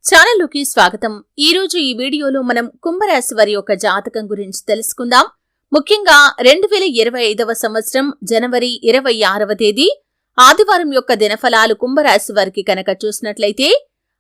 ఛానల్లోకి స్వాగతం. ఈ రోజు ఈ వీడియోలో మనం కుంభరాశి వారి యొక్క జాతకం గురించి తెలుసుకుందాం. ముఖ్యంగా 2025వ సంవత్సరం జనవరి 26వ తేదీ ఆదివారం యొక్క దినఫలాలు కుంభరాశి వారికి కనుక చూసినట్లయితే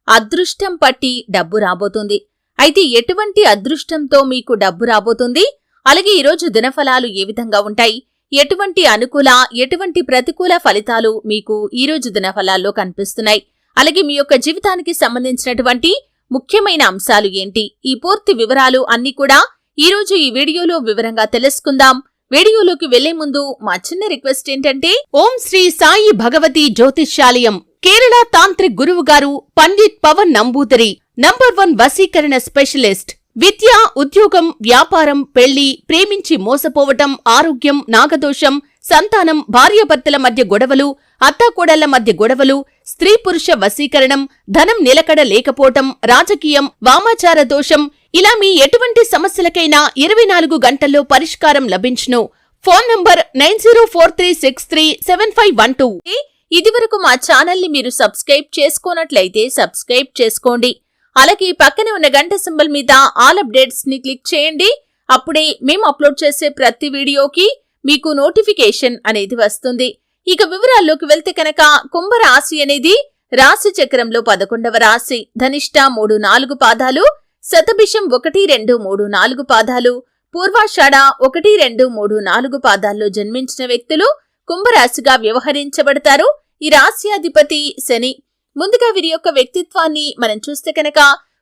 అదృష్టం పట్టి డబ్బు రాబోతుంది. అయితే ఎటువంటి అదృష్టంతో మీకు డబ్బు రాబోతుంది, అలాగే ఈరోజు దినఫలాలు ఏ విధంగా ఉంటాయి, ఎటువంటి అనుకూల ఎటువంటి ప్రతికూల ఫలితాలు మీకు ఈరోజు దినఫలాల్లో కనిపిస్తున్నాయి, అలాగే మీ యొక్క జీవితానికి సంబంధించినటువంటి ముఖ్యమైన అంశాలు ఏంటి, ఈ పూర్తి వివరాలు అన్ని కూడా ఈరోజు ఈ వీడియోలో వివరంగా తెలుసుకుందాం. వీడియోలోకి వెళ్లే ముందు మా చిన్న రిక్వెస్ట్ ఏంటంటే, ఓం శ్రీ సాయి భగవతి జ్యోతిష్యాలయం కేరళ తాంత్రిక్ గురువు గారు పండిట్ పవన్ నంబూదరి #1 వశీకరణ స్పెషలిస్ట్. విద్య, ఉద్యోగం, వ్యాపారం, పెళ్లి, ప్రేమించి మోసపోవటం, ఆరోగ్యం, నాగదోషం, సంతానం, భార్యాభర్తల మధ్య గొడవలు, అత్తాకోడళ్ల మధ్య గొడవలు, స్త్రీ పురుష వశీకరణం, ధనం నిలకడ లేకపోవటం, రాజకీయం, వామాచార దోషం, ఇలా మీ ఎటువంటి సమస్యలకైనా 24 గంటల్లో పరిష్కారం లభించును. Phone number 9043637512. ఇదివరకు మా ఛానల్ ని మీరు సబ్స్క్రైబ్ చేసుకోనట్లయితే సబ్స్క్రైబ్ చేసుకోండి. అలాగే పక్కనే ఉన్న గంట సింబల్ మీద ఆల్ అప్డేట్స్ ని క్లిక్ చేయండి. అప్పుడే మేము అప్లోడ్ చేసే ప్రతి వీడియోకి మీకు నోటిఫికేషన్ అనేది వస్తుంది. ఇక వివరాల్లోకి వెళ్తే కనుక కుంభరాశి అనేది రాశి చక్రంలో 11వ రాశి. ధనిష్ట 3-4 పాదాలు, శతభిషం 1-2-3-4 పాదాలు, పూర్వాషాఢ 1-2-3-4 పాదాల్లో జన్మించిన వ్యక్తులు కుంభరాశిగా వ్యవహరించబడతారు. ఈ రాశ్యాధిపతి శని. ముందుగా వీరి యొక్క వ్యక్తిత్వాన్ని మనం చూస్తే కనుక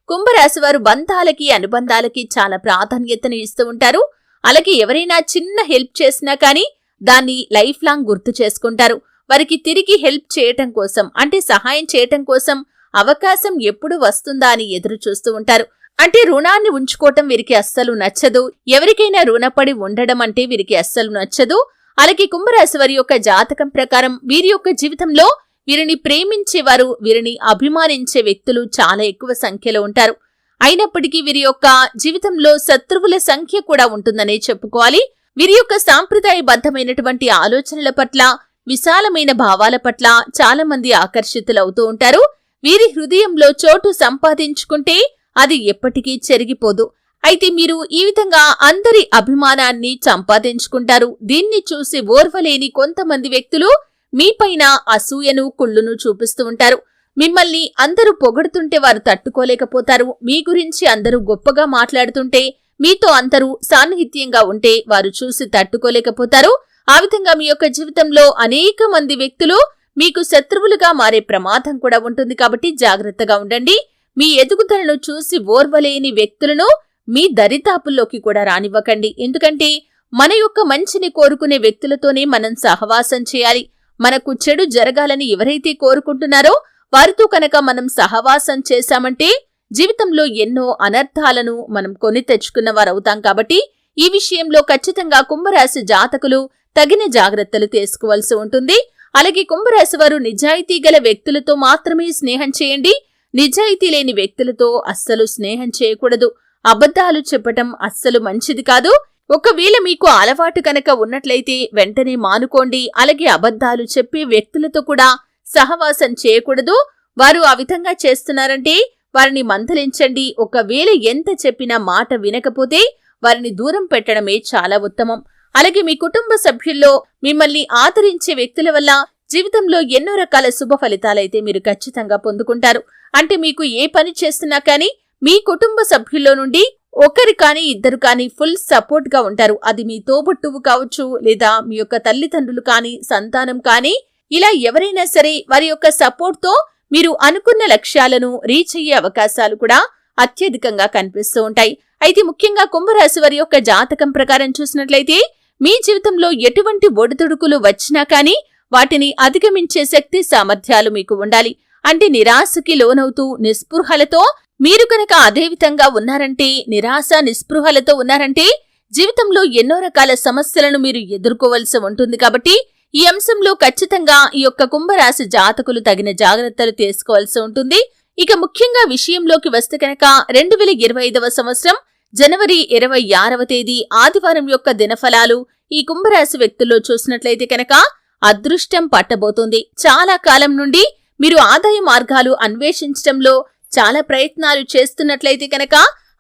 కుంభరాశి వారు బంధాలకి, అనుబంధాలకి చాలా ప్రాధాన్యతను ఇస్తూ ఉంటారు. అలాగే ఎవరైనా చిన్న హెల్ప్ చేసినా కానీ దాన్ని లైఫ్ లాంగ్ గుర్తు చేసుకుంటారు. వారికి తిరిగి హెల్ప్ చేయటం కోసం, అంటే సహాయం చేయటం కోసం అవకాశం ఎప్పుడు వస్తుందా అని ఎదురు చూస్తూ ఉంటారు. అంటే రుణాన్ని ఉంచుకోవటం వీరికి అస్సలు నచ్చదు. ఎవరికైనా రుణపడి ఉండడం అంటే వీరికి అస్సలు నచ్చదు. అలాగే కుంభరాశి వారి యొక్క జాతకం ప్రకారం వీరి యొక్క జీవితంలో వీరిని ప్రేమించేవారు, వీరిని అభిమానించే వ్యక్తులు చాలా ఎక్కువ సంఖ్యలో ఉంటారు. అయినప్పటికీ వీరి యొక్క జీవితంలో శత్రువుల సంఖ్య కూడా ఉంటుందనే చెప్పుకోవాలి. వీరి యొక్క సాంప్రదాయబద్ధమైనటువంటి ఆలోచనల పట్ల, విశాలమైన భావాల పట్ల చాలా మంది ఆకర్షితులవుతూ ఉంటారు. వీరి హృదయంలో చోటు సంపాదించుకుంటే అది ఎప్పటికీ చెరిగిపోదు. అయితే మీరు ఈ విధంగా అందరి అభిమానాన్ని సంపాదించుకుంటారు. దీన్ని చూసి ఓర్వలేని కొంతమంది వ్యక్తులు మీపైన అసూయను, కుళ్ళును చూపిస్తూ ఉంటారు. మిమ్మల్ని అందరూ పొగడుతుంటే వారు తట్టుకోలేకపోతారు. మీ గురించి అందరూ గొప్పగా మాట్లాడుతుంటే, మీతో అందరూ సాన్నిహిత్యంగా ఉంటే వారు చూసి తట్టుకోలేకపోతారు. ఆ విధంగా మీ యొక్క జీవితంలో అనేక మంది వ్యక్తులు మీకు శత్రువులుగా మారే ప్రమాదం కూడా ఉంటుంది. కాబట్టి జాగ్రత్తగా ఉండండి. మీ ఎదుగుదలను చూసి ఓర్వలేని వ్యక్తులను మీ దరిదాపుల్లోకి కూడా రానివ్వకండి. ఎందుకంటే మన యొక్క మంచిని కోరుకునే వ్యక్తులతోనే మనం సహవాసం చేయాలి. మనకు చెడు జరగాలని ఎవరైతే కోరుకుంటున్నారో వారితో కనుక మనం సహవాసం చేశామంటే జీవితంలో ఎన్నో అనర్థాలను మనం కొని తెచ్చుకున్న వారవుతాం. కాబట్టి ఈ విషయంలో ఖచ్చితంగా కుంభరాశి జాతకులు తగిన జాగ్రత్తలు తీసుకోవాల్సి ఉంటుంది. అలాగే కుంభరాశి వారు నిజాయితీ గల వ్యక్తులతో మాత్రమే స్నేహం చేయండి. నిజాయితీ లేని వ్యక్తులతో అస్సలు స్నేహం చేయకూడదు. అబద్ధాలు చెప్పటం అస్సలు మంచిది కాదు. ఒకవేళ మీకు అలవాటు కనుక ఉన్నట్లయితే వెంటనే మానుకోండి. అలాగే అబద్ధాలు చెప్పే వ్యక్తులతో కూడా సహవాసం చేయకూడదు. వారు ఆ విధంగా చేస్తున్నారంటే వారిని మందలించండి. ఒకవేళ ఎంత చెప్పినా మాట వినకపోతే వారిని దూరం పెట్టడమే చాలా ఉత్తమం. అలాగే మీ కుటుంబ సభ్యుల్లో మిమ్మల్ని ఆదరించే వ్యక్తుల వల్ల జీవితంలో ఎన్నో రకాల శుభ ఫలితాలైతే మీరు ఖచ్చితంగా పొందుకుంటారు. అంటే మీకు ఏ పని చేస్తున్నా కానీ మీ కుటుంబ సభ్యుల్లో నుండి ఒకరు కానీ ఇద్దరు కానీ ఫుల్ సపోర్ట్ గా ఉంటారు. అది మీ తోబుట్టువు కావచ్చు, లేదా మీ యొక్క తల్లిదండ్రులు కానీ, సంతానం కానీ, ఇలా ఎవరైనా సరే వారి యొక్క సపోర్ట్ తో మీరు అనుకున్న లక్ష్యాలను రీచ్ అయ్యే అవకాశాలు కూడా అత్యధికంగా కనిపిస్తూ ఉంటాయి. అయితే ముఖ్యంగా కుంభరాశి వారి యొక్క జాతకం ప్రకారం చూసినట్లయితే మీ జీవితంలో ఎటువంటి ఒడిదుడుకులు వచ్చినా కానీ వాటిని అధిగమించే శక్తి సామర్థ్యాలు మీకు ఉండాలి. అంటే నిరాశకి లోనవుతూ నిస్పృహలతో మీరు కనుక అదే విధంగా ఉన్నారంటే, నిరాశ నిస్పృహలతో ఉన్నారంటే జీవితంలో ఎన్నో రకాల సమస్యలను మీరు ఎదుర్కోవలసి ఉంటుంది. కాబట్టి ఈ అంశంలో ఖచ్చితంగా ఈ యొక్క కుంభరాశి జాతకులు తగిన జాగ్రత్తలు తీసుకోవాల్సి ఉంటుంది. ఇక ముఖ్యంగా విషయంలోకి వస్తే కనుక 2025వ సంవత్సరం జనవరి 26వ తేదీ ఆదివారం యొక్క దినఫలాలు ఈ కుంభరాశి వ్యక్తుల్లో చూసినట్లయితే కనుక అదృష్టం పట్టబోతుంది. చాలా కాలం నుండి మీరు ఆదాయ మార్గాలు అన్వేషించడంలో చాలా ప్రయత్నాలు చేస్తున్నట్లయితే కనుక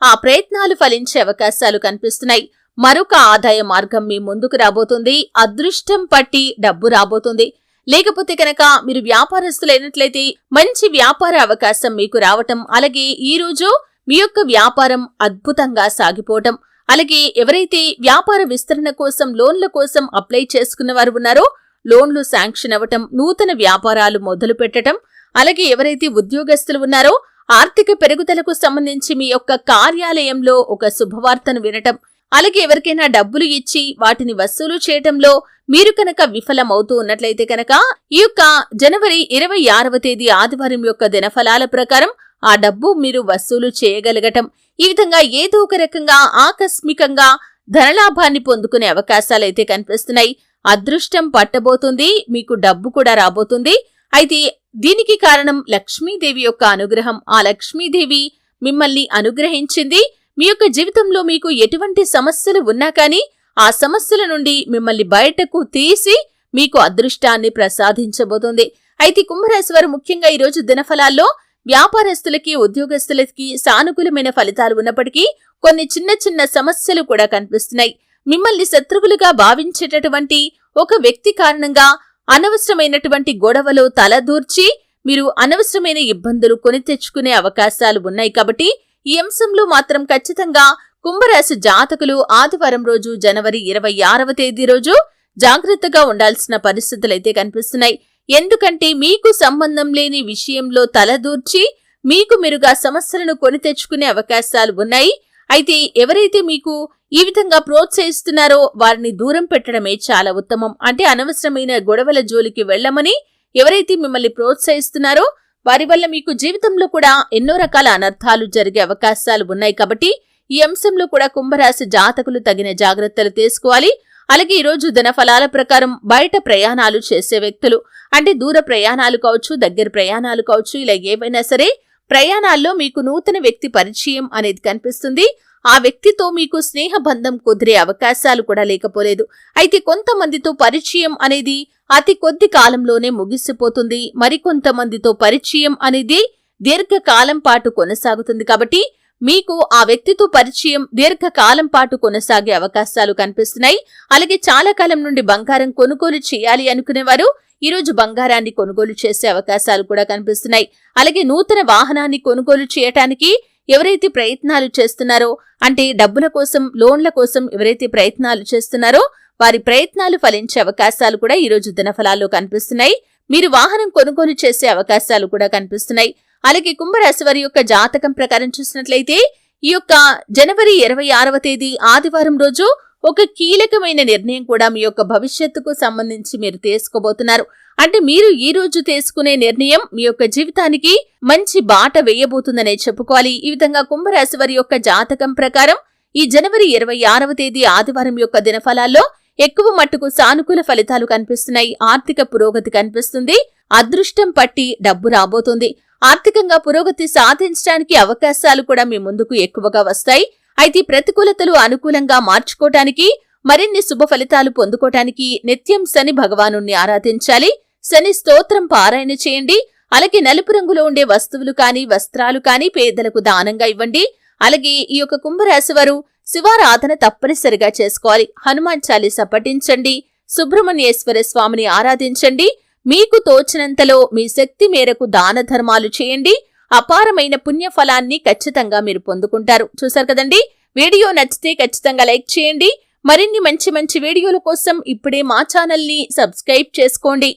ఆ ప్రయత్నాలు ఫలించే అవకాశాలు కనిపిస్తున్నాయి. మరొక ఆదాయ మార్గం మీ ముందుకు రాబోతుంది. అదృష్టం పట్టి డబ్బు రాబోతుంది. లేకపోతే కనుక మీరు వ్యాపారస్తులైనట్లయితే మంచి వ్యాపార అవకాశం మీకు రావటం, అలాగే ఈ రోజు మీ యొక్క వ్యాపారం అద్భుతంగా సాగిపోవటం, అలాగే ఎవరైతే వ్యాపార విస్తరణ కోసం లోన్ల కోసం అప్లై చేసుకున్న వారు ఉన్నారో లోన్లు శాంక్షన్ అవ్వటం, నూతన వ్యాపారాలు మొదలు పెట్టడం, అలాగే ఎవరైతే ఉద్యోగస్తులు ఉన్నారో ఆర్థిక పెరుగుదలకు సంబంధించి మీ యొక్క కార్యాలయంలో ఒక శుభవార్తను వినటం, అలాగే ఎవరికైనా డబ్బులు ఇచ్చి వాటిని వసూలు చేయటంలో మీరు కనుక విఫలమవుతూ ఉన్నట్లయితే కనుక ఈ యొక్క జనవరి 26వ తేదీ ఆదివారం యొక్క దినఫలాల ప్రకారం ఆ డబ్బు మీరు వసూలు చేయగలగటం, ఈ విధంగా ఏదో ఒక రకంగా ఆకస్మికంగా ధనలాభాన్ని పొందుకునే అవకాశాలైతే కనిపిస్తున్నాయి. అదృష్టం పట్టబోతుంది, మీకు డబ్బు కూడా రాబోతుంది. అయితే దీనికి కారణం లక్ష్మీదేవి యొక్క అనుగ్రహం. ఆ లక్ష్మీదేవి మిమ్మల్ని అనుగ్రహించింది. మీ యొక్క జీవితంలో మీకు ఎటువంటి సమస్యలు ఉన్నా కానీ ఆ సమస్యల నుండి మిమ్మల్ని బయటకు తీసి మీకు అదృష్టాన్ని ప్రసాదించబోతుంది. అయితే కుంభరాశి వారు ముఖ్యంగా ఈరోజు దినఫలాల్లో వ్యాపారస్తులకి, ఉద్యోగస్తులకి సానుకూలమైన ఫలితాలు ఉన్నప్పటికీ కొన్ని చిన్న చిన్న సమస్యలు కూడా కనిపిస్తున్నాయి. మిమ్మల్ని శత్రువులుగా భావించేటటువంటి ఒక వ్యక్తి కారణంగా అనవసరమైనటువంటి గొడవలో తలదూర్చి మీరు అనవసరమైన ఇబ్బందులు కొని తెచ్చుకునే అవకాశాలు ఉన్నాయి. కాబట్టి ఈ అంశంలో మాత్రం ఖచ్చితంగా కుంభరాశి జాతకులు ఆదివారం రోజు జనవరి 26వ తేదీ రోజు జాగ్రత్తగా ఉండాల్సిన పరిస్థితులైతే కనిపిస్తున్నాయి. ఎందుకంటే మీకు సంబంధం లేని విషయంలో తలదూర్చి మీకు మీరుగా సమస్యలను కొని తెచ్చుకునే అవకాశాలు ఉన్నాయి. అయితే ఎవరైతే మీకు ఈ విధంగా ప్రోత్సహిస్తున్నారో వారిని దూరం పెట్టడమే చాలా ఉత్తమం. అంటే అనవసరమైన గొడవల జోలికి వెళ్లమని ఎవరైతే మిమ్మల్ని ప్రోత్సహిస్తున్నారో వారి వల్ల మీకు జీవితంలో కూడా ఎన్నో రకాల అనర్థాలు జరిగే అవకాశాలు ఉన్నాయి. కాబట్టి ఈ అంశంలో కూడా కుంభరాశి జాతకులు తగిన జాగ్రత్తలు తీసుకోవాలి. అలాగే ఈరోజు దినఫలాల ప్రకారం బయట ప్రయాణాలు చేసే వ్యక్తులు, అంటే దూర ప్రయాణాలు కావచ్చు, దగ్గర ప్రయాణాలు కావచ్చు, ఇలా ఏవైనా సరే ప్రయాణాల్లో మీకు నూతన వ్యక్తి పరిచయం అనేది కనిపిస్తుంది. ఆ వ్యక్తితో మీకు స్నేహబంధం కుదిరే అవకాశాలు కూడా లేకపోలేదు. అయితే కొంతమందితో పరిచయం అనేది అతి కొద్ది కాలంలోనే ముగిసిపోతుంది. మరికొంతమందితో పరిచయం అనేది దీర్ఘకాలం పాటు కొనసాగుతుంది. కాబట్టి మీకు ఆ వ్యక్తితో పరిచయం దీర్ఘకాలం పాటు కొనసాగే అవకాశాలు కనిపిస్తున్నాయి. అలాగే చాలా కాలం నుండి బంగారం కొనుగోలు చేయాలి అనుకునేవారు ఈరోజు బంగారాన్ని కొనుగోలు చేసే అవకాశాలు కూడా కనిపిస్తున్నాయి. అలాగే నూతన వాహనాన్ని కొనుగోలు చేయటానికి ఎవరైతే ప్రయత్నాలు చేస్తున్నారో, అంటే డబ్బుల కోసం, లోన్ల కోసం ఎవరైతే ప్రయత్నాలు చేస్తున్నారో వారి ప్రయత్నాలు ఫలించే అవకాశాలు కూడా ఈరోజు దినఫలాల్లో కనిపిస్తున్నాయి. మీరు వాహనం కొనుగోలు చేసే అవకాశాలు కూడా కనిపిస్తున్నాయి. అలాగే కుంభరాశి వారి యొక్క జాతకం ప్రకారం చూసినట్లయితే ఈ యొక్క జనవరి 26వ తేదీ ఆదివారం రోజు ఒక కీలకమైన నిర్ణయం కూడా మీ యొక్క భవిష్యత్తుకు సంబంధించి మీరు తీసుకోబోతున్నారు. అంటే మీరు ఈ రోజు తీసుకునే నిర్ణయం మీ యొక్క జీవితానికి మంచి బాట వేయబోతుందనే చెప్పుకోవాలి. ఈ విధంగా కుంభరాశి వారి యొక్క జాతకం ప్రకారం ఈ జనవరి 26వ తేదీ ఆదివారం యొక్క దినఫలాల్లో ఎక్కువ మట్టుకు సానుకూల ఫలితాలు కనిపిస్తున్నాయి. ఆర్థిక పురోగతి కనిపిస్తుంది. అదృష్టం పట్టి డబ్బు రాబోతుంది. ఆర్థికంగా పురోగతి సాధించడానికి అవకాశాలు కూడా మీ ముందుకు ఎక్కువగా వస్తాయి. అయితే ప్రతికూలతలు అనుకూలంగా మార్చుకోవటానికి, మరిన్ని శుభ ఫలితాలు పొందుకోవటానికి నిత్యం శని భగవానుణ్ణి ఆరాధించాలి. శని స్తోత్రం పారాయణ చేయండి. అలాగే నలుపు రంగులో ఉండే వస్తువులు కానీ, వస్త్రాలు కానీ పేదలకు దానంగా ఇవ్వండి. అలాగే ఈ యొక్క కుంభరాశి వారు శివారాధన తప్పనిసరిగా చేసుకోవాలి. హనుమాన్ చాలీసా పఠించండి. సుబ్రహ్మణ్యేశ్వర స్వామిని ఆరాధించండి. మీకు తోచినంతలో మీ శక్తి మేరకు దాన ధర్మాలు చేయండి. అపారమైన పుణ్యఫలాన్ని ఖచ్చితంగా మీరు పొందుకుంటారు. చూశారు కదండి, వీడియో నచ్చితే ఖచ్చితంగా లైక్ చేయండి. మరిన్ని మంచి మంచి వీడియోల కోసం ఇప్పుడే మా ఛానల్ని సబ్స్క్రైబ్ చేసుకోండి.